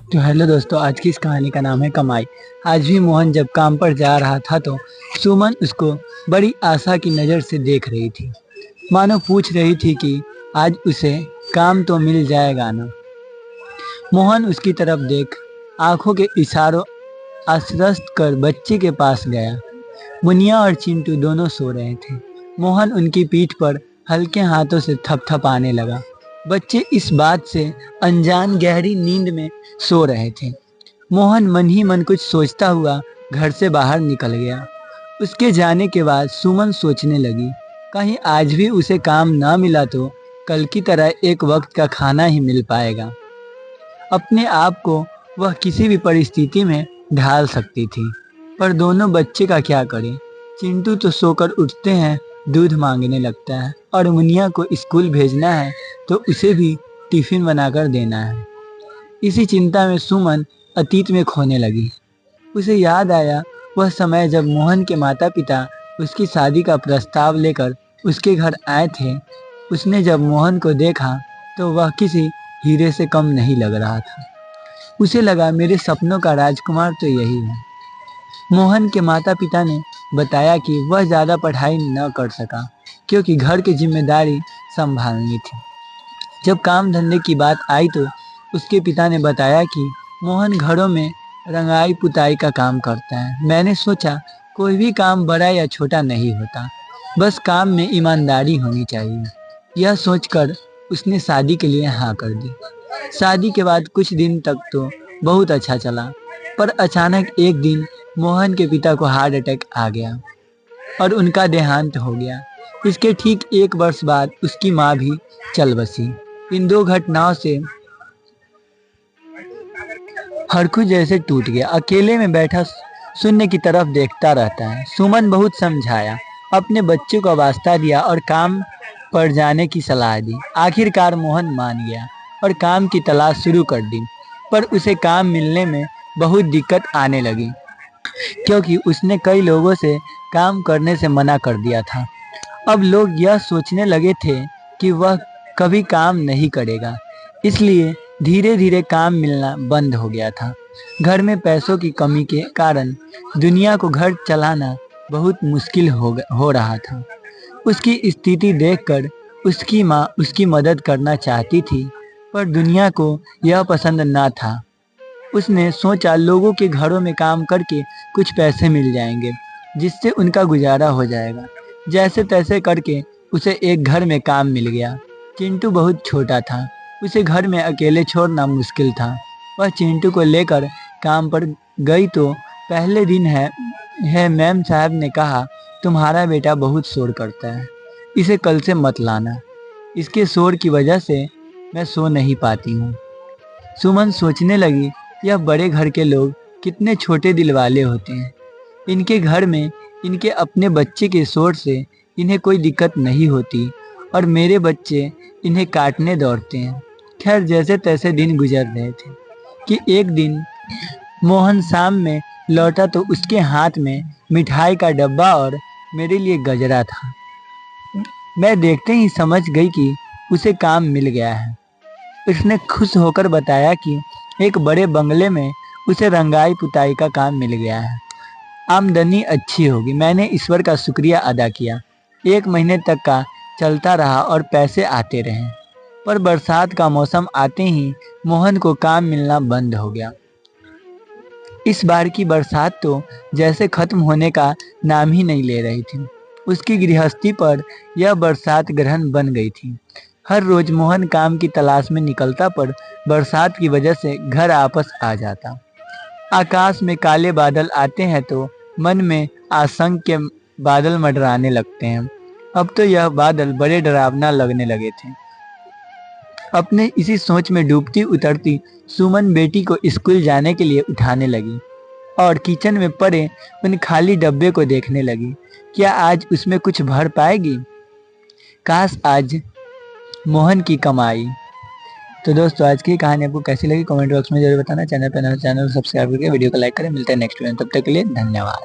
तो हेलो दोस्तों, आज की इस कहानी का नाम है कमाई। आज भी मोहन जब काम पर जा रहा था तो सुमन उसको बड़ी आशा की नज़र से देख रही थी, मानो पूछ रही थी कि आज उसे काम तो मिल जाएगा ना। मोहन उसकी तरफ देख आंखों के इशारों आश्वस्त कर बच्चे के पास गया। मुनिया और चिंटू दोनों सो रहे थे। मोहन उनकी पीठ पर हल्के हाथों से थपथपाने लगा। बच्चे इस बात से अनजान गहरी नींद में सो रहे थे। मोहन मन ही मन कुछ सोचता हुआ घर से बाहर निकल गया। उसके जाने के बाद सुमन सोचने लगी, कहीं आज भी उसे काम ना मिला तो कल की तरह एक वक्त का खाना ही मिल पाएगा। अपने आप को वह किसी भी परिस्थिति में ढाल सकती थी, पर दोनों बच्चे का क्या करें। चिंटू तो सोकर उठते हैं, दूध मांगने लगता है, और मुनिया को स्कूल भेजना है तो उसे भी टिफिन बनाकर देना है। इसी चिंता में सुमन अतीत में खोने लगी। उसे याद आया वह समय जब मोहन के माता पिता उसकी शादी का प्रस्ताव लेकर उसके घर आए थे। उसने जब मोहन को देखा तो वह किसी हीरे से कम नहीं लग रहा था। उसे लगा, मेरे सपनों का राजकुमार तो यही है। मोहन के माता पिता ने बताया कि वह ज़्यादा पढ़ाई न कर सका क्योंकि घर की जिम्मेदारी संभालनी थी। जब काम धंधे की बात आई तो उसके पिता ने बताया कि मोहन घरों में रंगाई पुताई का काम करता है। मैंने सोचा कोई भी काम बड़ा या छोटा नहीं होता, बस काम में ईमानदारी होनी चाहिए। यह सोचकर उसने शादी के लिए हाँ कर दी। शादी के बाद कुछ दिन तक तो बहुत अच्छा चला, पर अचानक एक दिन मोहन के पिता को हार्ट अटैक आ गया और उनका देहांत हो गया। इसके ठीक एक वर्ष बाद उसकी माँ भी चल बसी। इन दो घटनाओं से हरखू जैसे टूट गया। अकेले में बैठा शून्य की तरफ देखता रहता है। सुमन बहुत समझाया, अपने बच्चे को वास्ता दिया और काम पर जाने की सलाह दी। आखिरकार मोहन मान गया और काम की तलाश शुरू कर दी, पर उसे काम मिलने में बहुत दिक्कत आने लगी क्योंकि उसने कई लोगों से काम करने से मना कर दिया था। अब लोग यह सोचने लगे थे कि वह कभी काम नहीं करेगा, इसलिए धीरे धीरे काम मिलना बंद हो गया था। घर में पैसों की कमी के कारण दुनिया को घर चलाना बहुत मुश्किल हो रहा था। उसकी स्थिति देखकर उसकी माँ उसकी मदद करना चाहती थी, पर दुनिया को यह पसंद ना था। उसने सोचा लोगों के घरों में काम करके कुछ पैसे मिल जाएंगे जिससे उनका गुजारा हो जाएगा। जैसे तैसे करके उसे एक घर में काम मिल गया। चिंटू बहुत छोटा था, उसे घर में अकेले छोड़ना मुश्किल था। वह चिंटू को लेकर काम पर गई तो पहले दिन है मैम साहब ने कहा, तुम्हारा बेटा बहुत शोर करता है, इसे कल से मत लाना। इसके शोर की वजह से मैं सो नहीं पाती हूँ। सुमन सोचने लगी, यह बड़े घर के लोग कितने छोटे दिल वाले होते हैं। इनके घर में इनके अपने बच्चे के शोर से इन्हें कोई दिक्कत नहीं होती और मेरे बच्चे इन्हें काटने दौड़ते हैं। खैर, जैसे तैसे दिन गुजर रहे थे कि एक दिन मोहन शाम में लौटा तो उसके हाथ में मिठाई का डब्बा और मेरे लिए गजरा था। मैं देखते ही समझ गई कि उसे काम मिल गया है। उसने खुश होकर बताया कि एक बड़े बंगले में उसे रंगाई पुताई का काम मिल गया है, आमदनी अच्छी होगी। मैंने ईश्वर का शुक्रिया अदा किया। 1 महीने तक का चलता रहा और पैसे आते रहे, पर बरसात का मौसम आते ही मोहन को काम मिलना बंद हो गया। इस बार की बरसात तो जैसे खत्म होने का नाम ही नहीं ले रही थी। उसकी गृहस्थी पर यह बरसात ग्रहण बन गई थी। हर रोज मोहन काम की तलाश में निकलता, पर बरसात की वजह से घर वापस आ जाता। आकाश में काले बादल आते हैं तो मन में आशंक के बादल मंडराने लगते हैं। अब तो यह बादल बड़े डरावना लगने लगे थे। अपने इसी सोच में डूबती उतरती सुमन बेटी को स्कूल जाने के लिए उठाने लगी और किचन में पड़े उन खाली डब्बे को देखने लगी। क्या आज उसमें कुछ भर पाएगी? काश आज मोहन की कमाई। तो दोस्तों, आज की कहानी आपको कैसी लगी कमेंट बॉक्स में जरूर बताना। चैनल पर नए चैनल सब्सक्राइब करके वीडियो को लाइक करें। मिलते हैं नेक्स्ट वीडियो, तब तक के लिए धन्यवाद।